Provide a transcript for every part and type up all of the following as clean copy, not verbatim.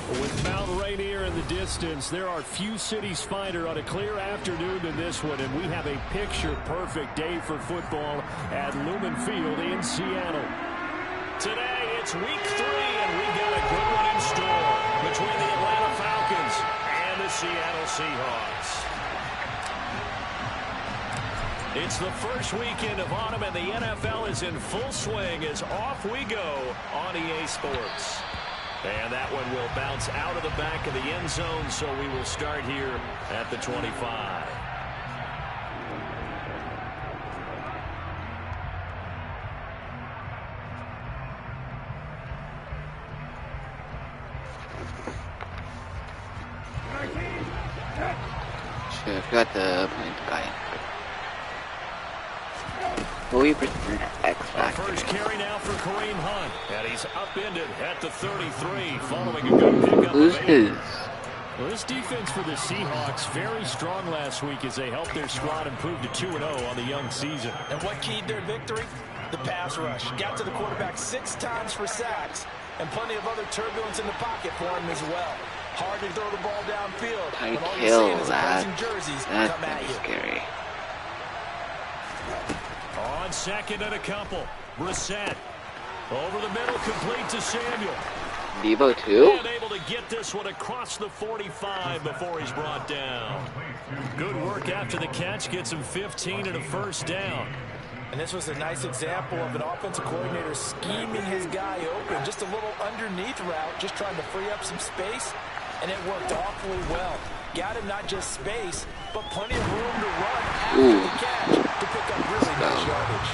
With Mount Rainier in the distance, there are few cities finer on a clear afternoon than this one, and we have a picture-perfect day for football at Lumen Field in Seattle. Today, it's week 3, and we got a good one in store between the Atlanta Falcons and the Seattle Seahawks. It's the first weekend of autumn, and the NFL is in full swing as off we go on EA Sports. And that one will bounce out of the back of the end zone, so we will start here at the 25. Shit, I forgot to point the guy in. Will we return X Factor? First carry now for Kareem Hunt, and he's upended at the 33 following a good pickup. Who's his? Well, this defense for the Seahawks very strong last week as they helped their squad improve to 2-0 on the young season. And what keyed their victory? The pass rush. Got to the quarterback 6 times for sacks, and plenty of other turbulence in the pocket for him as well. Hard to throw the ball downfield. I but all kill you're seeing is that. opposing jerseys That's come at gonna be you. scary. On second and a couple, Brissett over the middle, complete to Samuel. Debo too? And able to get this one across the 45 before he's brought down. Good work after the catch, gets him 15 and a first down. And this was a nice example of an offensive coordinator scheming his guy open. Just a little underneath route, just trying to free up some space, and it worked awfully well. Got him not just space, but plenty of room to run after the catch to pick up really nice yardage.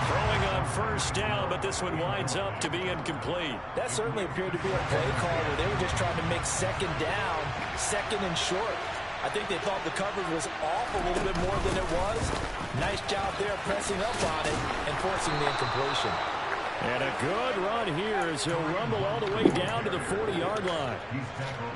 Throwing on first down, but this one winds up to be incomplete. That certainly appeared to be a play call where they were just trying to make second down, second and short. I think they thought the coverage was off a little bit more than it was. Nice job there pressing up on it and forcing the incompletion. And a good run here as he'll rumble all the way down to the 40-yard line.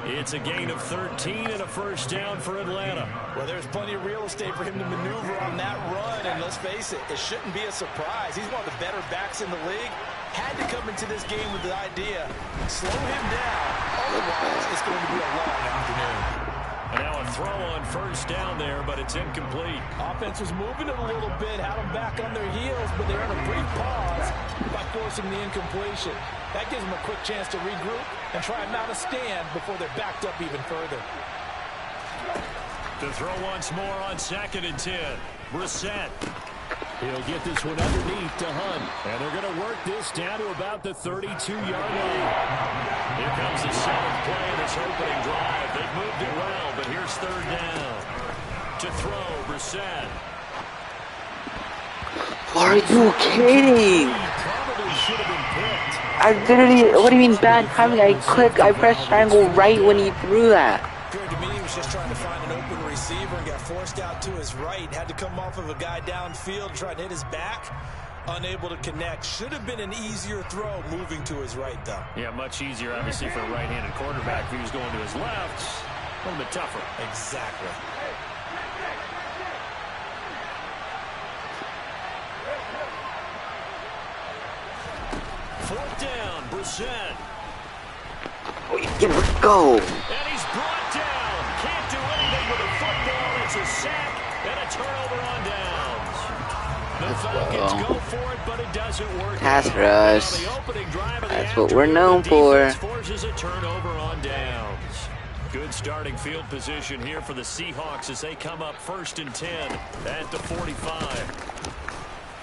It's a gain of 13 and a first down for Atlanta. Well, there's plenty of real estate for him to maneuver on that run, and let's face it, it shouldn't be a surprise. He's one of the better backs in the league. Had to come into this game with the idea, slow him down, otherwise it's going to be a long afternoon. And now a throw on first down there, but it's incomplete. Offense was moving it a little bit, had them back on their heels, but they're in a brief pause by forcing the incompletion. That gives them a quick chance to regroup and try and mount a stand before they're backed up even further. To throw once more on second and 10. Brissett. He'll get this one underneath to Hunt. And they're going to work this down to about the 32-yard line. Here comes the 7th play of this opening drive. They've moved it well, but here's third down. To throw, Brissett. Are you kidding? Probably should have been picked. I literally, what do you mean bad timing? I pressed triangle right when he threw that. Appeared to me he was just trying to find an open receiver and got forced out to his right. Had to come off of a guy downfield, try to hit his back. Unable to connect. Should have been an easier throw moving to his right, though. Yeah, much easier, obviously, for a right-handed quarterback. If he was going to his left, a little bit tougher. Exactly. Fourth down, Brissett. Oh, you can go. And he's brought down. Can't do anything with a football. It's a sack and a turnover on downs. The Falcons go for it, but it doesn't work. Pass rush. The opening drive of the That's what we're known for. Forces a turnover on downs. Good starting field position here for the Seahawks as they come up first and 10 at the 45.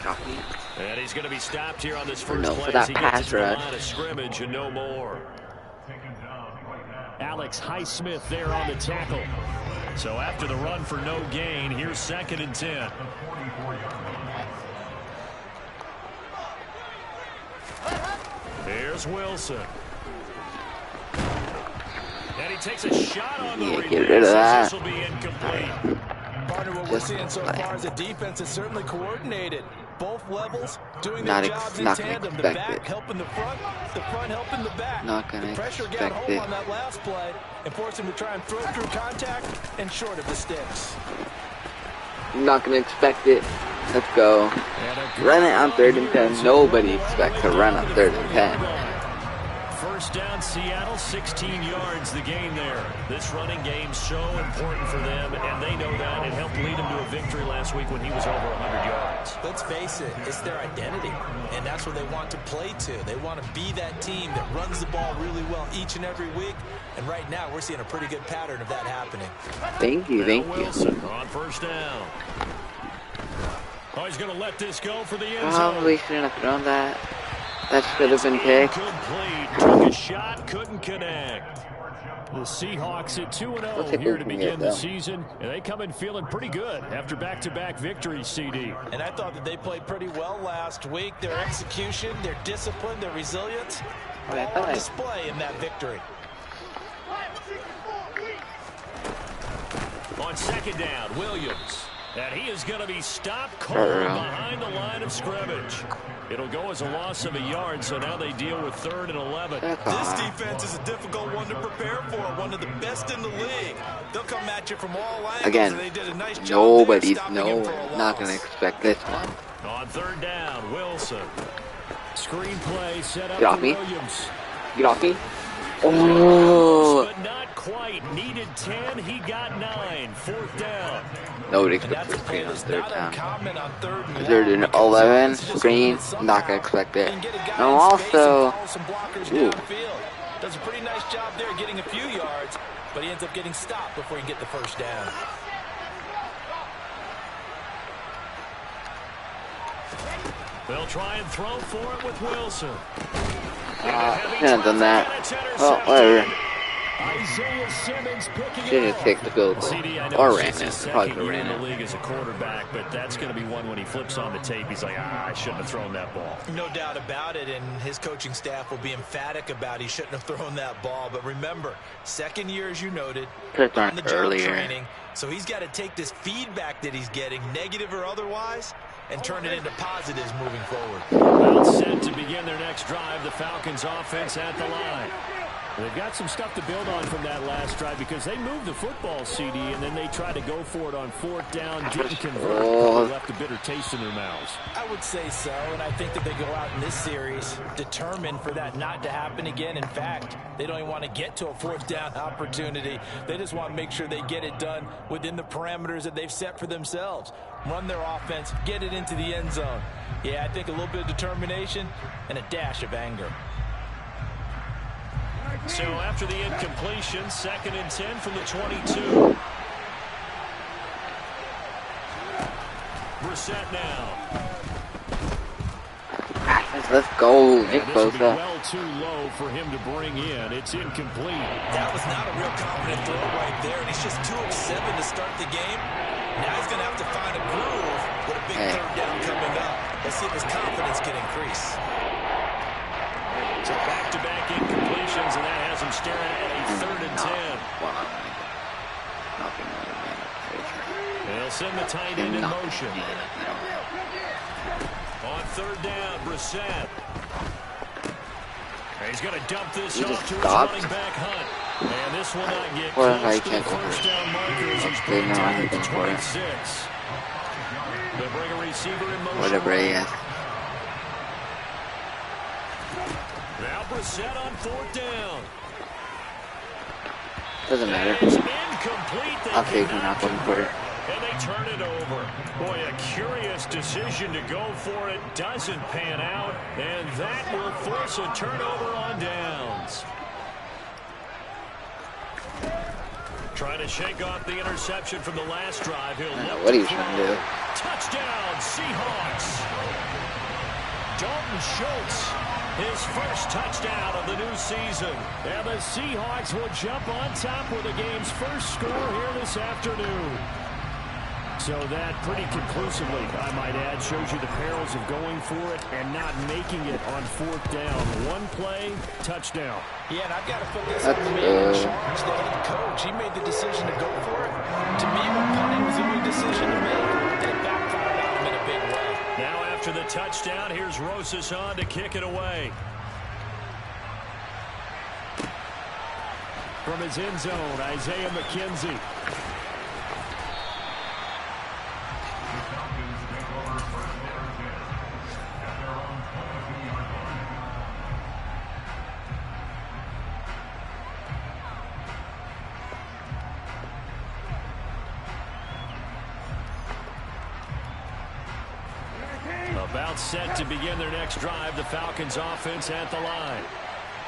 Copy. And he's going to be stopped here on this first play for that as he gets to the pass line of scrimmage and no more. Alex Highsmith there on the tackle. So after the run for no gain, here's second and 10. Here's Wilson. And he takes a shot on the Yeah, get rid of that. This will be incomplete. Partner, what we're seeing so far is the defense is certainly coordinated. Both levels doing their jobs in tandem. The back helping the front helping the back. Not gonna the pressure got home on that last play and forced him to try and throw through contact and short of the sticks. I'm not gonna expect it. Let's go. Run it on 3rd and 10. Nobody expects to run on 3rd and 10. First down, Seattle, 16 yards the gain there. This running game's so important for them, and they know that. It helped lead them to a victory last week when he was over 100 yards. Let's face it, it's their identity, and that's what they want to play to. They want to be that team that runs the ball really well each and every week, and right now we're seeing a pretty good pattern of that happening. Thank you, thank you. Wilson on first down. Oh, he's going to let this go for the end zone. Probably shouldn't have thrown that. That should have been kicked. Incomplete. Took a shot, couldn't connect. The Seahawks at 2-0 here to begin the season, and they come in feeling pretty good after back-to-back victories, CD. And I thought that they played pretty well last week. Their execution, their discipline, their resilience, all on display in that victory. On second down, Williams. And he is going to be stopped cold behind the line of scrimmage. It'll go as a loss of a yard, so now they deal with 3rd and 11. This defense is a difficult one to prepare for, one of the best in the league. They'll come at you from all angles. Again, and they did a nice job nobody's not not going to expect this one. On 3rd down, Wilson. Screen play set up Get off for me. Williams. Get off me. Oh. But not quite. Needed 10. He got 9. 4th down. Nobody expects a screen on 3rd down. 3rd and 11. Screen. Not going to expect it. And also. Ooh. Does a pretty nice job there getting a few yards, but he ends up getting stopped before he can get the first down. They'll try and throw for it with Wilson. Shouldn't have done that. Well, whatever. Isaiah Simmons picking Should have taken the field goal. Or ran it. Probably could have ran in the it. league as a quarterback, but that's going to be one when he flips on the tape. He's like, I shouldn't have thrown that ball. No doubt about it, and his coaching staff will be emphatic about he shouldn't have thrown that ball. But remember, 2nd year, as you noted, Could have on the thrown job earlier. training, so he's got to take this feedback that he's getting, negative or otherwise, and turn it into positives moving forward. Well set to begin their next drive. The Falcons offense at the line. They've got some stuff to build on from that last drive because they moved the football, CD, and then they tried to go for it on 4th down, didn't convert, probably left a bitter taste in their mouths. I would say so, and I think that they go out in this series determined for that not to happen again. In fact, they don't even want to get to a 4th down opportunity. They just want to make sure they get it done within the parameters that they've set for themselves. Run their offense, get it into the end zone. Yeah, I think a little bit of determination and a dash of anger. So after the incompletion, 2nd and 10 from the 22. Brissett now. Let's go, Nick This will be Bosa. well too low for him to bring in. It's incomplete. That was not a real confident throw right there, and he's just 2 of 7 to start the game. Now he's going to have to find a groove with a big 3rd down coming up. Let's see if his confidence can increase. So back-to-back incompletions, and that has him staring at a 3rd and 10. They'll send the tight end in motion. On 3rd down, Brissett. He's going to dump this off to his running back Hunt. And this will not get close to the first down markers. He's brought down at the 26. They'll bring a receiver in motion. Whatever he is. Now Brissett on 4th down. Doesn't matter. It's incomplete. I'll take him, not going for it. And they turn it over. Boy, a curious decision to go for it. Doesn't pan out. And that will force a turnover on downs. Trying to shake off the interception from the last drive. He'll look what are you trying to do? Touchdown, Seahawks. Dalton Schultz, his first touchdown of the new season. And the Seahawks will jump on top with the game's first score here this afternoon. So that pretty conclusively, I might add, shows you the perils of going for it and not making it on 4th down. One play, touchdown. Yeah, and I've got to put this on the man in charge, the head coach. He made the decision to go for it. To me, punting was the only decision to make. Then it backfired on him in a big way. Now after the touchdown, here's Rosas on to kick it away. From his end zone, Isaiah McKenzie. gets set to begin their next drive. The Falcons offense at the line.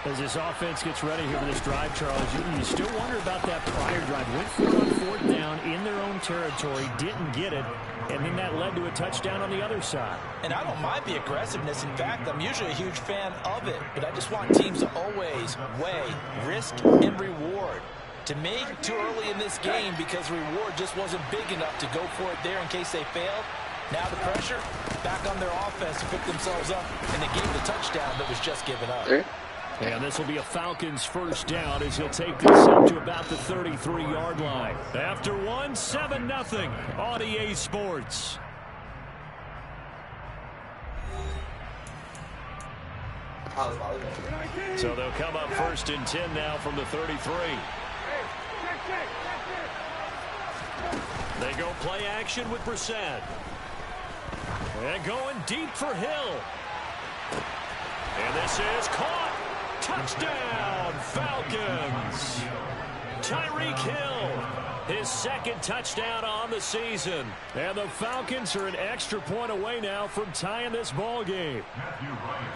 As this offense gets ready here for this drive, Charles, you still wonder about that prior drive. Went for it on fourth down in their own territory, didn't get it, and then that led to a touchdown on the other side. And I don't mind the aggressiveness. In fact, I'm usually a huge fan of it, but I just want teams to always weigh risk and reward. To me, too early in this game because reward just wasn't big enough to go for it there in case they failed. Now the pressure back on their offense to pick themselves up, and they gave the touchdown that was just given up. And this will be a Falcons first down as he'll take this up to about the 33-yard line. After 7-0 on EA Sports. So they'll come up 1st and 10 now from the 33. They go play action with Brissett. And going deep for Hill. And this is caught. Touchdown, Falcons. Tyreek Hill, his second touchdown on the season. And the Falcons are an extra point away now from tying this ball game.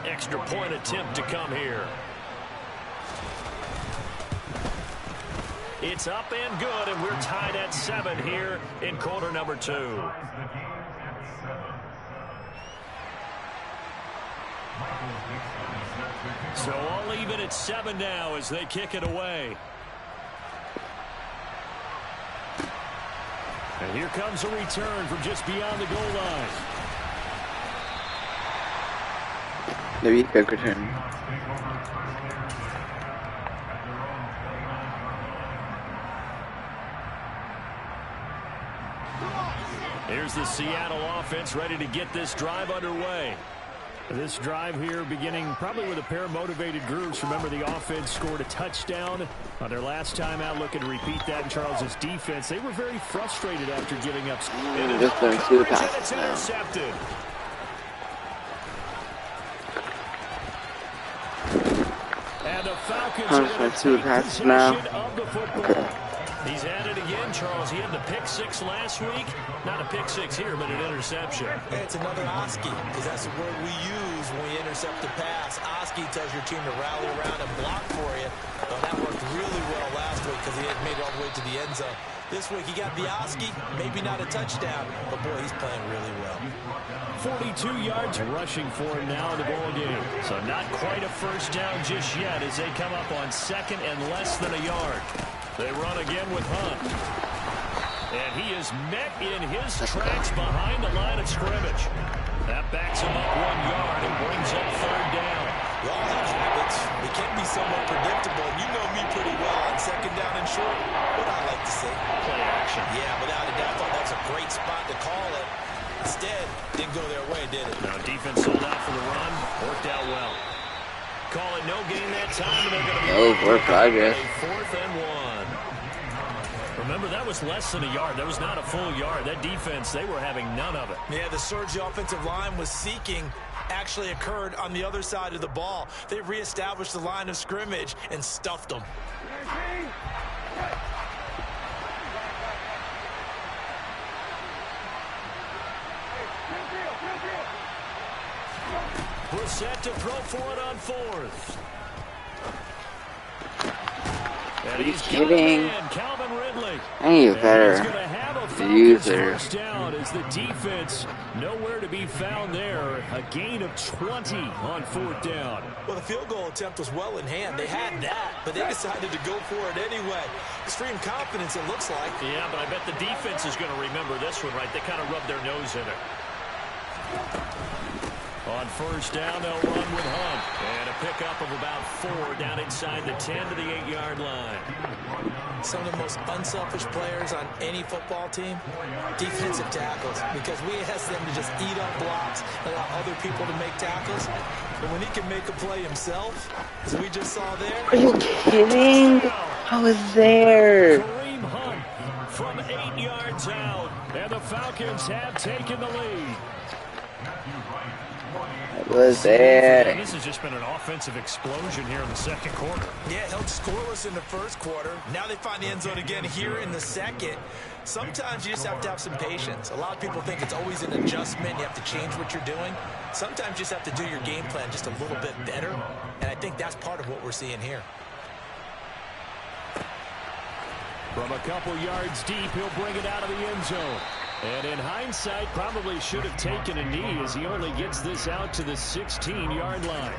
Extra point attempt to come here. It's up and good, and we're tied at 7 here in quarter number 2. So all even at 7 now as they kick it away. And here comes a return from just beyond the goal line. Maybe quick return. Here's the Seattle offense ready to get this drive underway. This drive here beginning probably with a pair of motivated groups. Remember, the offense scored a touchdown on their last time out. Looking to repeat that in Charles's defense. They were very frustrated after giving up. Just don't see the pass. It's intercepted. And the Falcons are going to take possession of the football. Okay. He's at it again, Charles. He had the pick 6 last week. Not a pick 6 here, but an interception. It's another Oski, because that's the word we use when we intercept the pass. Oski tells your team to rally around and block for you. Well, that worked really well last week because he had made it all the way to the end zone. This week he got the Oski, maybe not a touchdown, but boy, he's playing really well. 42 yards rushing for him now in the ball game. So not quite a first down just yet as they come up on 2nd and less than a yard. They run again with Hunt. And he is met in his tracks behind the line of scrimmage. That backs him up 1 yard and brings up 3rd down. We all have habits. We can be somewhat predictable. You know me pretty well on 2nd down and short. What I like to say? Play action. Yeah, without a doubt. I thought that was a great spot to call it. Instead, didn't go their way, did it? Now defense sold out for the run. Worked out well. Call it no gain that time, and they're going to be for progress. 4th and 1. Remember, that was less than a yard. That was not a full yard. That defense, they were having none of it. Yeah, the surge the offensive line was seeking actually occurred on the other side of the ball. They reestablished the line of scrimmage and stuffed them. We're set to throw for it on 4th. Are you kidding? Calvin Ridley. I need a better user. First down as the defense nowhere to be found there. A gain of 20 on 4th down. Well, the field goal attempt was well in hand. They had that, but they decided to go for it anyway. Extreme confidence, it looks like. Yeah, but I bet the defense is going to remember this one, right? They kind of rubbed their nose in it. On 1st down, they'll run with Hunt. And a pickup of about 4 down inside the 10 to the 8-yard line. Some of the most unselfish players on any football team, defensive tackles, because we ask them to just eat up blocks, allow other people to make tackles. But when he can make a play himself, as we just saw there. Are you kidding? I was there. Kareem Hunt from 8 yards out. And the Falcons have taken the lead. was there. This has just been an offensive explosion here in the second quarter. Yeah, held scoreless in the first quarter. Now they find the end zone again here in the second. Sometimes you just have to have some patience. A lot of people think it's always an adjustment. You have to change what you're doing. Sometimes you just have to do your game plan just a little bit better. And I think that's part of what we're seeing here. From a couple yards deep, he'll bring it out of the end zone. And in hindsight, probably should have taken a knee as he only gets this out to the 16-yard line.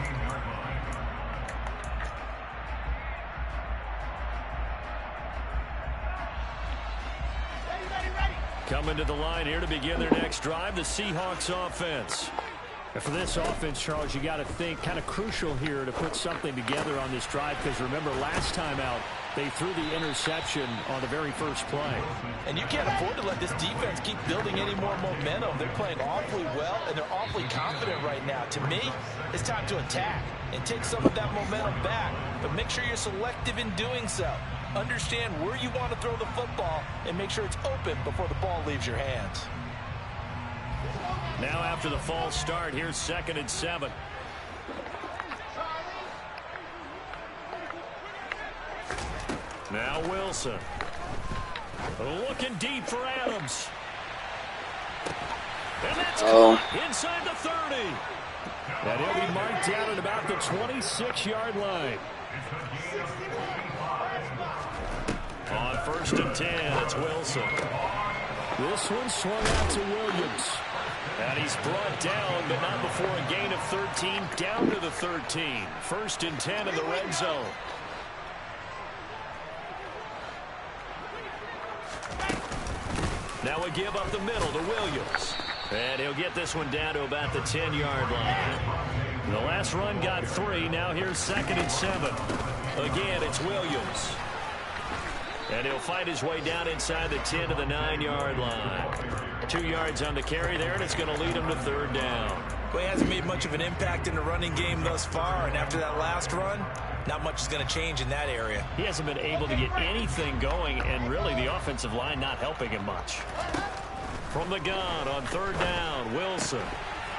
Coming to the line here to begin their next drive, the Seahawks offense. And for this offense, Charles, you got to think kind of crucial here to put something together on this drive, because remember last time out, they threw the interception on the very first play. And you can't afford to let this defense keep building any more momentum. They're playing awfully well, and they're awfully confident right now. To me, it's time to attack and take some of that momentum back, but make sure you're selective in doing so. Understand where you want to throw the football and make sure it's open before the ball leaves your hands. Now after the false start, here's 2nd and 7. Now Wilson. Looking deep for Adams. And that's caught inside the 30. And he'll be marked down at about the 26-yard line. On 1st and 10, it's Wilson. This one swung out to Williams. And he's brought down, but not before a gain of 13, down to the 13. 1st and 10 in the red zone. Now we give up the middle to Williams. And he'll get this one down to about the 10-yard line. The last run got 3. Now here's 2nd and 7. Again, it's Williams. And he'll fight his way down inside the 10 to the 9-yard line. 2 yards on the carry there, and it's going to lead him to 3rd down. Well, he hasn't made much of an impact in the running game thus far, and after that last run, not much is going to change in that area. He hasn't been able to get anything going, and really the offensive line not helping him much. From the gun on 3rd down, Wilson.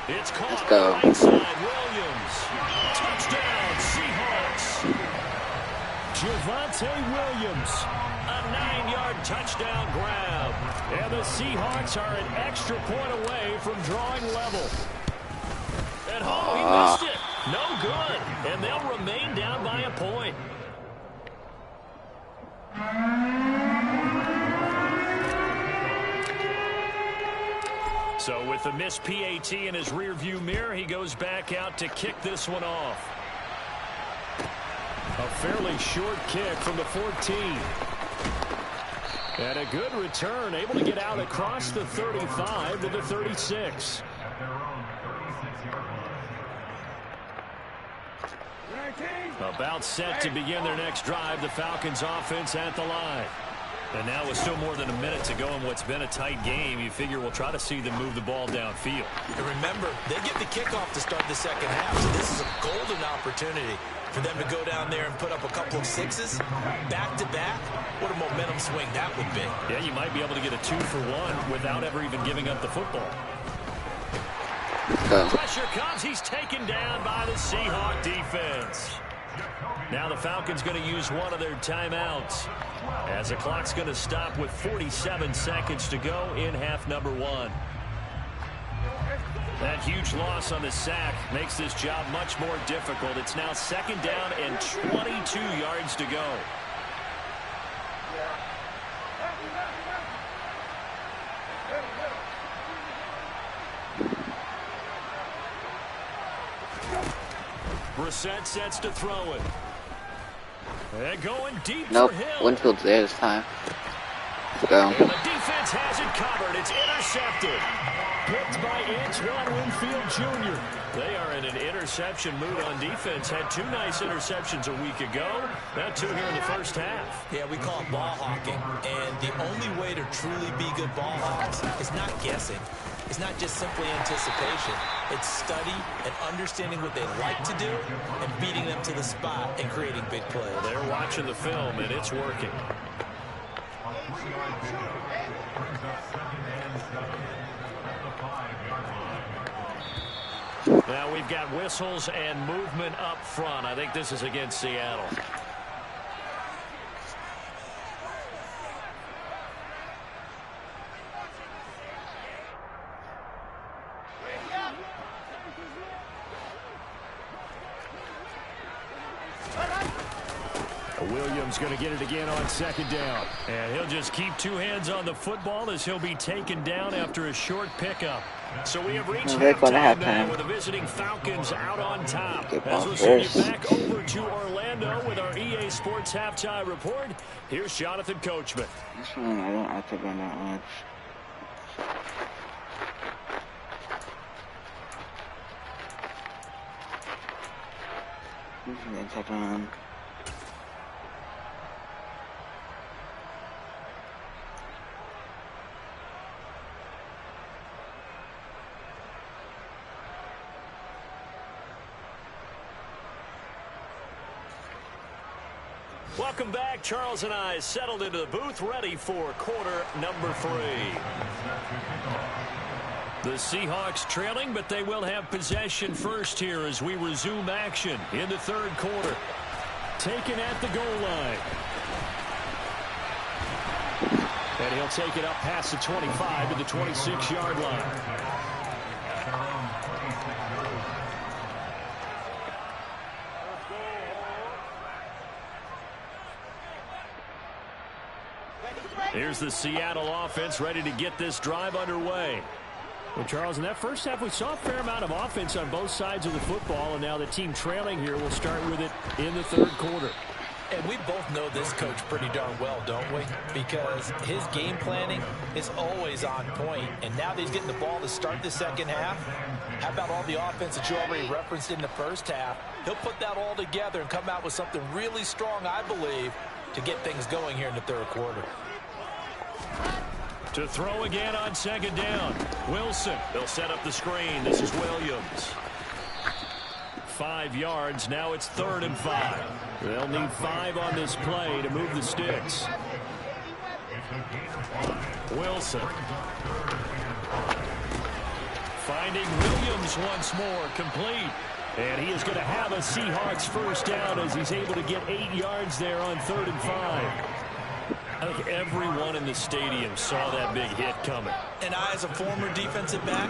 It's caught on the right side, Williams. Touchdown, Seahawks. Javonte Williams, a 9-yard touchdown grab. And the Seahawks are an extra point away from drawing level. And he missed it. No good. And they'll remain down by a point. So with the missed PAT in his rearview mirror, he goes back out to kick this one off. A fairly short kick from the 14. And a good return, able to get out across the 35 to the 36. About set to begin their next drive, the Falcons offense at the line. And now with still more than a minute to go in what's been a tight game, you figure we'll try to see them move the ball downfield. And remember, they get the kickoff to start the second half, so this is a golden opportunity for them to go down there and put up a couple of sixes back-to-back. What a momentum swing that would be. Yeah, you might be able to get a 2-for-1 without ever even giving up the football. Pressure comes. He's taken down by the Seahawk defense. Now the Falcons going to use one of their timeouts as the clock's going to stop with 47 seconds to go in half number 1. That huge loss on the sack makes this job much more difficult. It's now 2nd down and 22 yards to go. Brissett sets to throw it. And going deep for Hill. Winfield's there this time. Let's go. And the defense has it covered. It's intercepted. Picked by Antoine Winfield Jr. They are in an interception mood on defense. Had 2 nice interceptions a week ago. Now 2 here in the first half. Yeah, we call it ball hawking. And the only way to truly be good ball hawks is not guessing. It's not just simply anticipation. It's study and understanding what they like to do and beating them to the spot and creating big plays. They're watching the film, and it's working. Now we've got whistles and movement up front. I think this is against Seattle. Williams going to get it again on second down. And he'll just keep two hands on the football as he'll be taken down after a short pickup. So we have reached halftime now with the visiting Falcons out on top. As we'll send you back over to Orlando with our EA Sports Halftime Report, here's Jonathan Coachman. This one I don't have to run that much. This is a touchdown. Welcome back. Charles and I settled into the booth, ready for quarter number 3. The Seahawks trailing, but they will have possession first here as we resume action in the third quarter. Taken at the goal line. And he'll take it up past the 25 to the 26-yard line. Here's the Seattle offense ready to get this drive underway. Well, Charles, in that first half, we saw a fair amount of offense on both sides of the football, and now the team trailing here will start with it in the third quarter. And we both know this coach pretty darn well, don't we? Because his game planning is always on point, and now that he's getting the ball to start the second half, how about all the offense that you already referenced in the first half? He'll put that all together and come out with something really strong, I believe, to get things going here in the third quarter. To throw again on second down. Wilson. They'll set up the screen. This is Williams. 5 yards. Now it's 3rd and 5. They'll need 5 on this play to move the sticks. Wilson. Finding Williams once more. Complete. And he is going to have a Seahawks first down as he's able to get 8 yards there on 3rd and 5. I think everyone in the stadium saw that big hit coming. And I, as a former defensive back,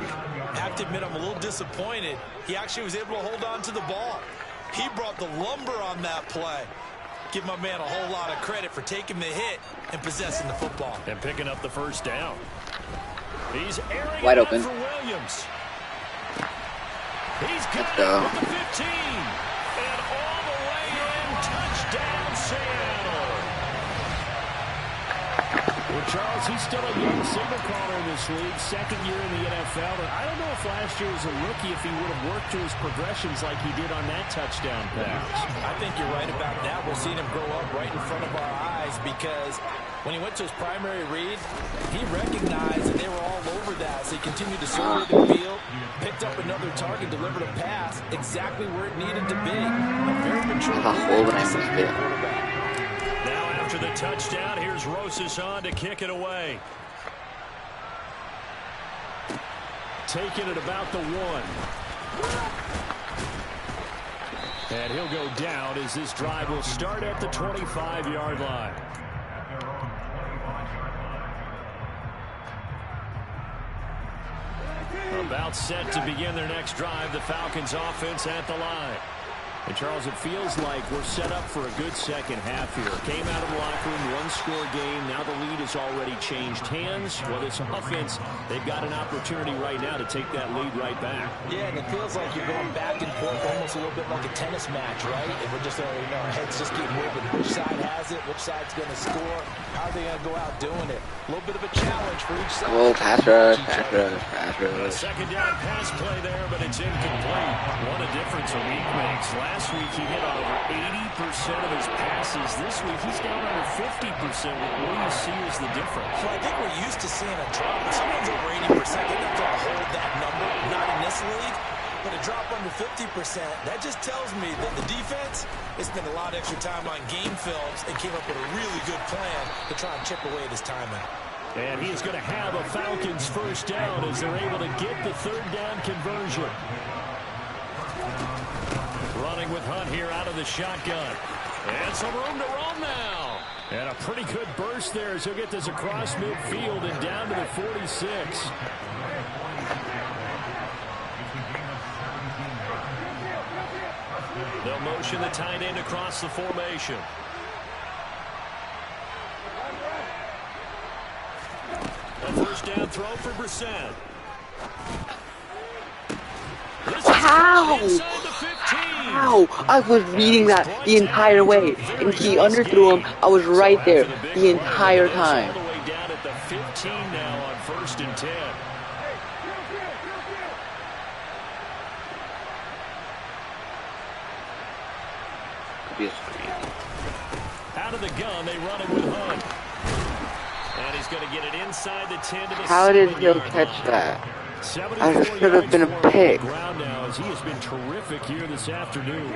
have to admit I'm a little disappointed. He actually was able to hold on to the ball. He brought the lumber on that play. Give my man a whole lot of credit for taking the hit and possessing the football. And picking up the first down. He's airing wide it open for Williams. He's got it with the 15. And all the way in, touchdown Seattle. Well, Charles, he's still a young signal caller in this league, second year in the NFL. And I don't know if last year as a rookie, if he would have worked through his progressions like he did on that touchdown pass. I think you're right about that. We're seeing him grow up right in front of our eyes because when he went to his primary read, he recognized that they were all over that. So he continued to survey the field, picked up another target, delivered a pass exactly where it needed to be. A very mature quarterback. Now after the touchdown, here's Rosas on to kick it away. Taking it about the 1. And he'll go down as this drive will start at the 25-yard line. About set to begin their next drive, the Falcons offense at the line. And, Charles, it feels like we're set up for a good second half here. Came out of the locker room, one-score game. Now the lead has already changed hands. Well, this offense, they've got an opportunity right now to take that lead right back. Yeah, and it feels like you're going back and forth almost a little bit like a tennis match, right? And we're just already know our heads just keep moving. Which side has it? Which side's going to score? How are they going to go out doing it? A little bit of a challenge for each side. Oh, pass rush, pass rush, pass rush. Second down pass play there, but it's incomplete. What a difference a week makes. Last week he hit over 80% of his passes. This week he's down under 50%. What do you see as the difference? Well, I think we're used to seeing a drop. If someone's over 80%, they're not going to hold that number. Not in this league. But a drop under 50%, that just tells me that the defense has spent a lot of extra time on game films and came up with a really good plan to try and chip away at his timing. And he's going to have a Falcons first down as they're able to get the third down conversion. running with Hunt here out of the shotgun. And some room to roam now. And a pretty good burst there as he'll get this across midfield and down to the 46. They'll motion the tight end across the formation. A first down throw for Brissett. How? How? I was reading that the entire way, and he underthrew him. I was right there the entire time. All the way down at the 15 now on 1st and 10. Could be a screen. Out of the gun, they run it with Hunt. And he's going to get it inside the 10 to the How did he catch that? I should have been a pick. Now as he has been terrific here this afternoon.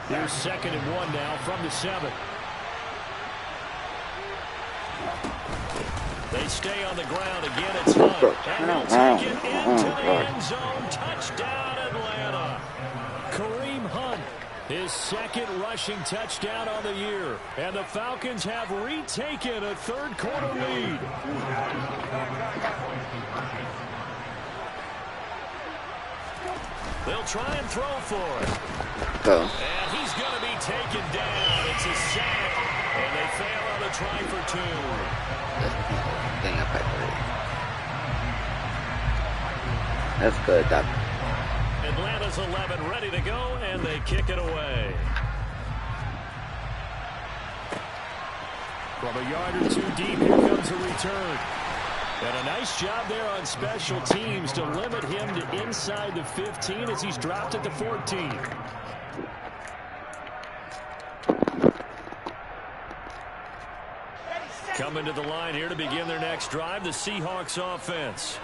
Here's 2nd and 1 now from the 7. They stay on the ground again. It's Hunt. And they'll take it into the end zone. Touchdown, Atlanta. Kareem Hunt, his 2nd rushing touchdown on the year. And the Falcons have retaken a 3rd quarter lead. They'll try and throw for it. Go. And he's going to be taken down. It's a sack. And they fail on the try for 2. Getting up at 3. That's good, Doc. Atlanta's 11 ready to go, and they kick it away. From a yard or 2 deep, here comes a return. And a nice job there on special teams to limit him to inside the 15 as he's dropped at the 14. Coming to the line here to begin their next drive, the Seahawks offense.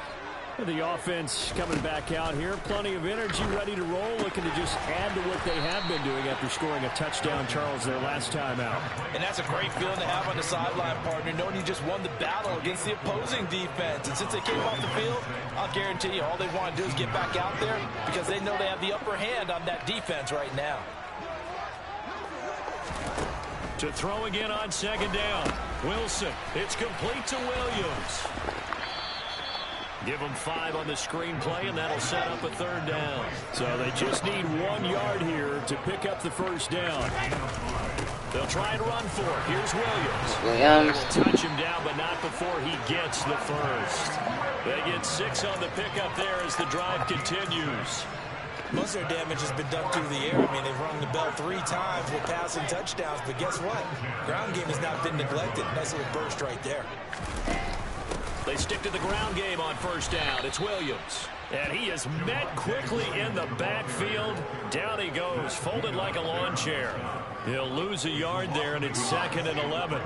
The offense coming back out here. Plenty of energy, ready to roll, looking to just add to what they have been doing after scoring a touchdown, Charles, their last time out. And that's a great feeling to have on the sideline, partner, knowing you just won the battle against the opposing defense. And since they came off the field, I'll guarantee you all they want to do is get back out there because they know they have the upper hand on that defense right now. To throw again on 2nd down. Wilson, it's complete to Williams. Give them 5 on the screenplay, and that'll set up a 3rd down. So they just need 1 yard here to pick up the 1st down. They'll try and run for it. Here's Williams. Touch him down, but not before he gets the 1st. They get 6 on the pickup there as the drive continues. Most of their damage has been done through the air. I mean, they've rung the bell 3 times with passing touchdowns, but guess what? Ground game has not been neglected. Nice little burst right there. They stick to the ground game on 1st down. It's Williams. And he is met quickly in the backfield. Down he goes, folded like a lawn chair. He'll lose a yard there, and it's 2nd and 11.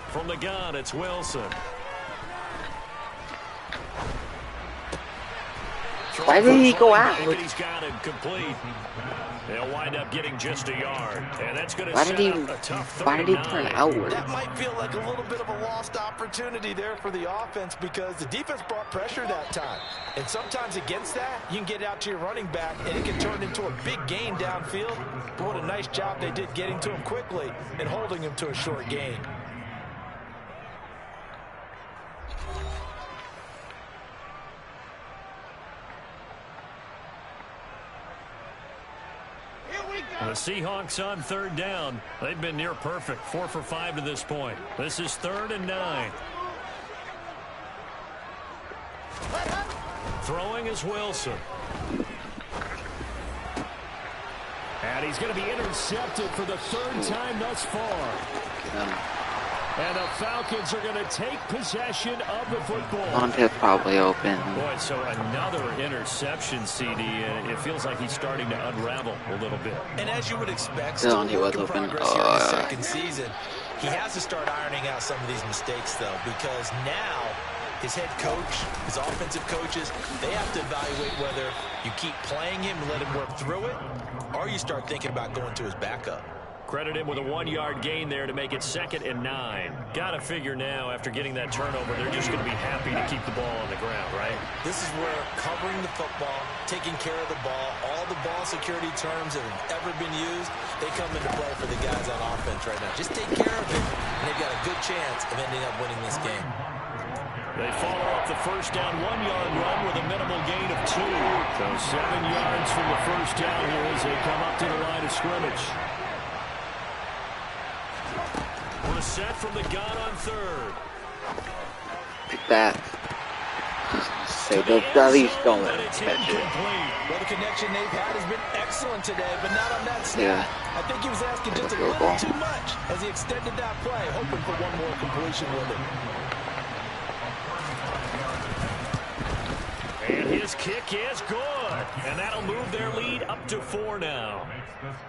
From the gun, it's Wilson. Why did he go out? He's got it complete. They'll wind up getting just a yard. And that's going to Why set did he, up a tough 3rd why did he and 9. turn outward? That might feel like a little bit of a lost opportunity there for the offense because the defense brought pressure that time. And sometimes against that, you can get out to your running back, and it can turn into a big gain downfield. But what a nice job they did getting to him quickly and holding him to a short gain. The Seahawks on 3rd down. They've been near perfect. 4 for 5 to this point. This is 3rd and 9. Throwing is Wilson. And he's going to be intercepted for the 3rd time thus far. And the Falcons are going to take possession of the football. Montez probably open. Boy, so another interception, CD, and it feels like he's starting to unravel a little bit. And as you would expect, Still still work in open. progress here in his 2nd season. He has to start ironing out some of these mistakes, though, because now his head coach, his offensive coaches, they have to evaluate whether you keep playing him and let him work through it, or you start thinking about going to his backup. Credit him with a 1-yard gain there to make it 2nd and 9. Got to figure now, after getting that turnover, they're just going to be happy to keep the ball on the ground, right? This is where covering the football, taking care of the ball, all the ball security terms that have ever been used, they come into play for the guys on offense right now. Just take care of it, and they've got a good chance of ending up winning this game. They follow up the first down 1-yard run with a minimal gain of 2. So 7 yards from the first down here as they come up to the line of scrimmage. Set from the gun on 3rd. Like that. Say they'll at least go and catch it. Well, the connection they've had has been excellent today, but not on that snap. I think he was asking just a little too much as he extended that play, hoping for one more completion with it. And his kick is good. And that'll move their lead up to 4 now.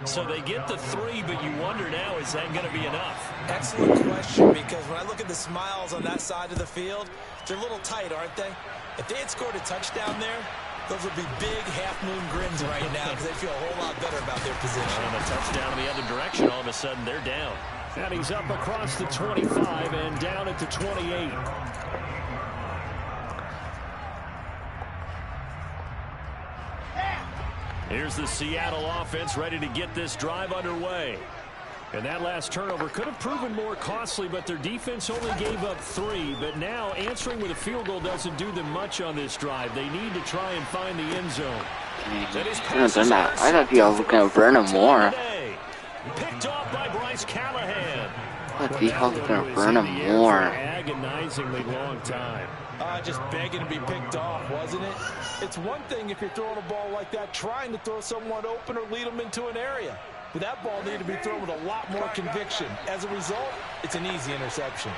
So they get the 3, but you wonder now, is that going to be enough? Excellent question, because when I look at the smiles on that side of the field, they're a little tight, aren't they? If they had scored a touchdown there, those would be big half-moon grins right now because they feel a whole lot better about their position. And a touchdown in the other direction, all of a sudden they're down. And he's up across the 25 and down at the 28. Here's the Seattle offense ready to get this drive underway. And that last turnover could have proven more costly, but their defense only gave up 3. But now answering with a field goal doesn't do them much on this drive. They need to try and find the end zone. I thought y'all were going to burn him more. Picked off by Bryce Callahan. I thought y'all were going to burn him more. Agonizingly long time. Just begging to be picked off, wasn't it? It's one thing if you're throwing a ball like that, trying to throw someone open or lead them into an area. But that ball needed to be thrown with a lot more conviction. As a result, it's an easy interception.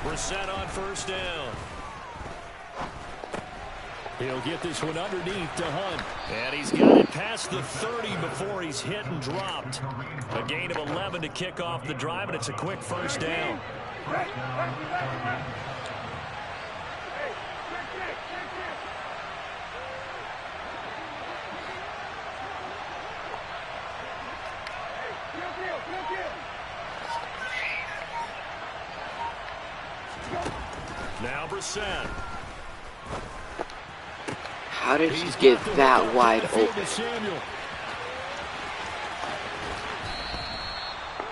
Brissett on first down. He'll get this one underneath to Hunt. And he's got it past the 30 before he's hit and dropped. A gain of 11 to kick off the drive, and it's a quick first down. Now Brissett. How did he get that wide open?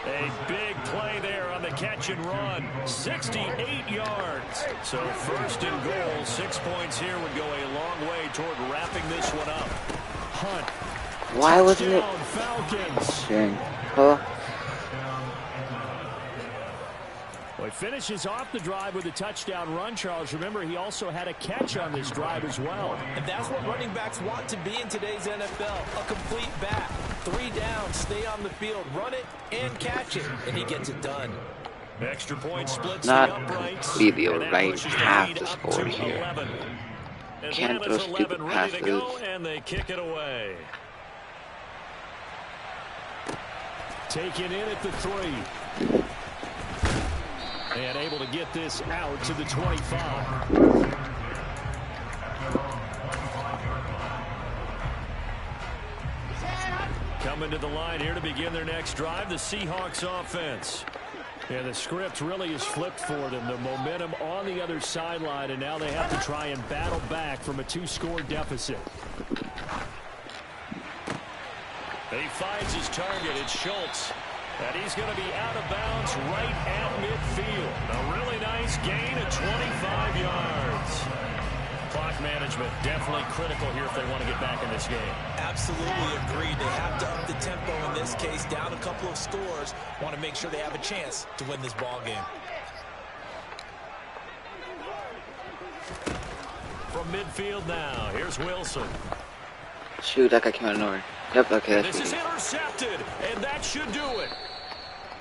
A big play there on the catch and run. 68 yards. So first and goal, 6 points here would go a long way toward wrapping this one up. Hunt. Why wasn't it? Falcons. Huh? Well, he finishes off the drive with a touchdown run, Charles. Remember, he also had a catch on this drive as well. And that's what running backs want to be in today's NFL. A complete back. 3 down, stay on the field, run it, and catch it. And he gets it done. Extra point splits Not the uprights. completely right. Have to score here. 11. Can't throw stupid ready to go, passes. and they kick it away. Taken in at the 3. And able to get this out to the 25. Coming to the line here to begin their next drive, the Seahawks offense. And the script really is flipped for them. The momentum on the other sideline, and now they have to try and battle back from a 2-score deficit. He finds his target. It's Schultz. And he's going to be out of bounds right at midfield. A really nice gain of 25 yards. Clock management definitely critical here if they want to get back in this game. Absolutely agreed. They have to up the tempo in this case. Down a couple of scores. Want to make sure they have a chance to win this ball game. From midfield now, here's Wilson. Shoot, that guy came out of nowhere. Yep, okay, that's This is me. intercepted, and that should do it.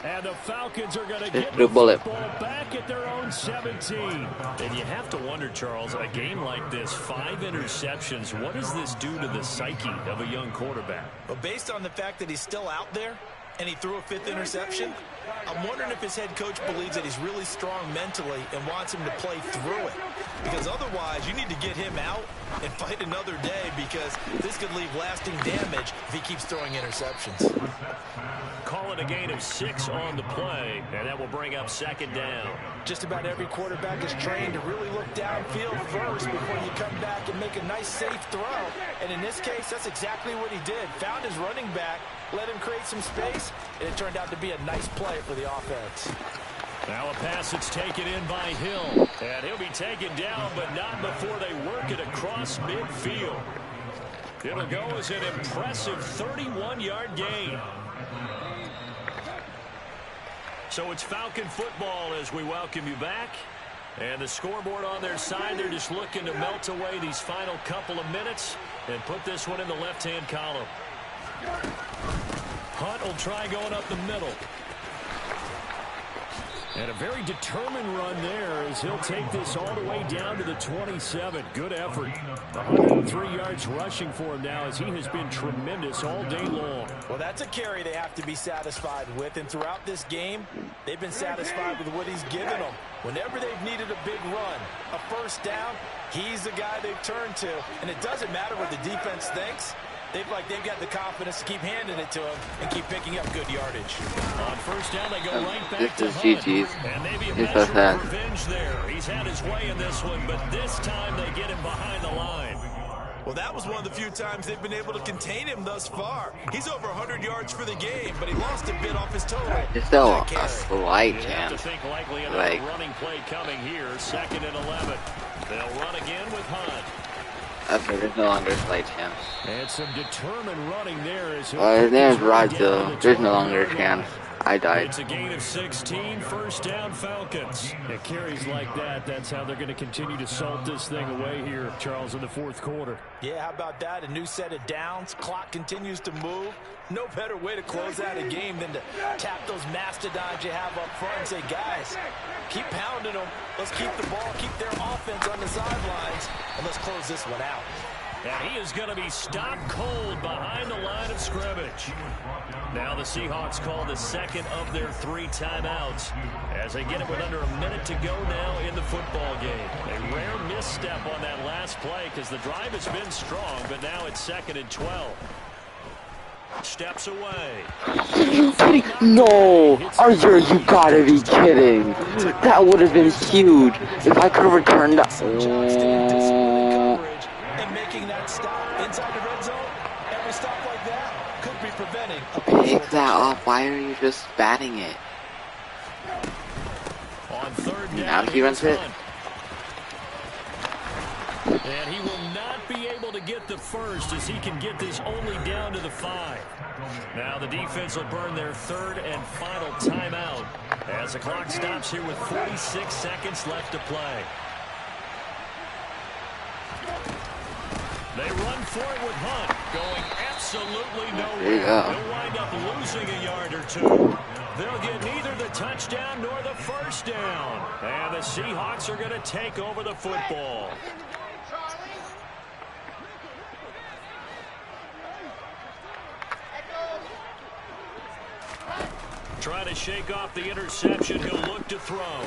And the Falcons are going to Just get put a the bullet. football back at their own 17. And you have to wonder, Charles, a game like this, 5 interceptions, what does this do to the psyche of a young quarterback? But based on the fact that he's still out there and he threw a 5th interception, I'm wondering if his head coach believes that he's really strong mentally and wants him to play through it. Because otherwise, you need to get him out and fight another day, because this could leave lasting damage if he keeps throwing interceptions. Call it a gain of 6 on the play, and that will bring up second down. Just about every quarterback is trained to really look downfield first before you come back and make a nice, safe throw. And in this case, that's exactly what he did. Found his running back, let him create some space, and it turned out to be a nice play for the offense. Now a pass that's taken in by Hill. And he'll be taken down, but not before they work it across midfield. It'll go as an impressive 31-yard gain. So it's Falcon football as we welcome you back. And the scoreboard on their side, they're just looking to melt away these final couple of minutes and put this one in the left-hand column. Hunt will try going up the middle. And a very determined run there as he'll take this all the way down to the 27. Good effort. 103 yards rushing for him now as he has been tremendous all day long. Well, that's a carry they have to be satisfied with. And throughout this game, they've been satisfied with what he's given them. Whenever they've needed a big run, a first down, he's the guy they've turned to. And it doesn't matter what the defense thinks. They've got the confidence to keep handing it to him and keep picking up good yardage. On first down, they go right back to Hunt. GG's. And maybe a measure of revenge there. He's had his way in this one, but this time they get him behind the line. Well, that was one of the few times they've been able to contain him thus far. He's over 100 yards for the game, but he lost a bit off his total. There's still a slight chance. chance. Think likely another running play coming here. 2nd and 11. They'll run again with Hunt. Okay, there's no longer a slight chance. And some determined running there. As his name is Radzil. There's no longer a chance. I died. It's a gain of 16, first down Falcons. It carries like that. That's how they're going to continue to salt this thing away here, Charles, in the 4th quarter. Yeah, how about that? A new set of downs. Clock continues to move. No better way to close out a game than to tap those mastodons you have up front and say, guys, keep pounding them. Let's keep the ball, keep their offense on the sidelines, and let's close this one out. And he is going to be stopped cold behind the line of scrimmage. Now the Seahawks call the 2nd of their 3 timeouts as they get it with under a minute to go now in the football game. A rare misstep on that last play because the drive has been strong, but now it's 2nd and 12. Steps away. Are you kidding? No! You gotta be kidding! That would have been huge if I could have returned that. And making that stop inside the red zone, every stop like that could be preventing. Pick that up. Why are you just batting it? On 3rd down, now he runs it. And he will not be able to get the first as he can get this only down to the 5. Now the defense will burn their 3rd and final timeout as the clock stops here with 46 seconds left to play. They run for it with Hunt, going absolutely nowhere. They'll wind up losing a yard or 2. They'll get neither the touchdown nor the first down. And the Seahawks are going to take over the football. Trying to shake off the interception. He'll look to throw.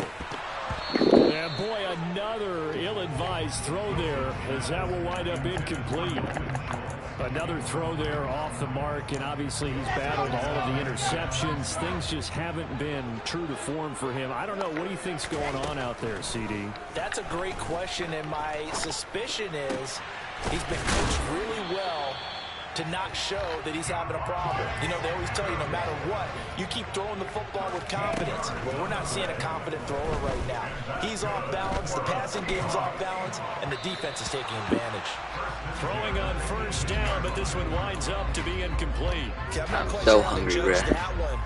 And boy, another ill-advised throw there as that will wind up incomplete. Another throw there off the mark, and obviously he's battled all of the interceptions. Things just haven't been true to form for him. I don't know. What do you think's going on out there, CD? That's a great question, and my suspicion is he's been coached really well to not show that he's having a problem. You know, they always tell you no matter what, you keep throwing the football with confidence. Well, we're not seeing a confident thrower right now. He's off balance, the passing game's off balance, and the defense is taking advantage. Throwing on first down, but this one winds up to be incomplete. I'm so hungry, bro.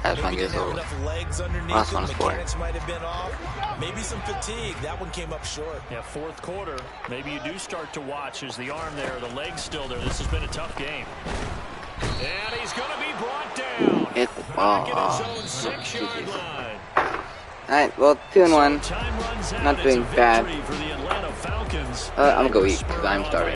That's one gets over. Last one's for it. Might have been off. Maybe some fatigue. That one came up short. Yeah, 4th quarter. Maybe you do start to watch as the arm there, the leg's still there. This has been a tough game. And he's going to be brought down. Hit the ball. Back at his own 6-yard line. Alright, well, 2-1. Not doing bad. I'm gonna go eat because I'm starving.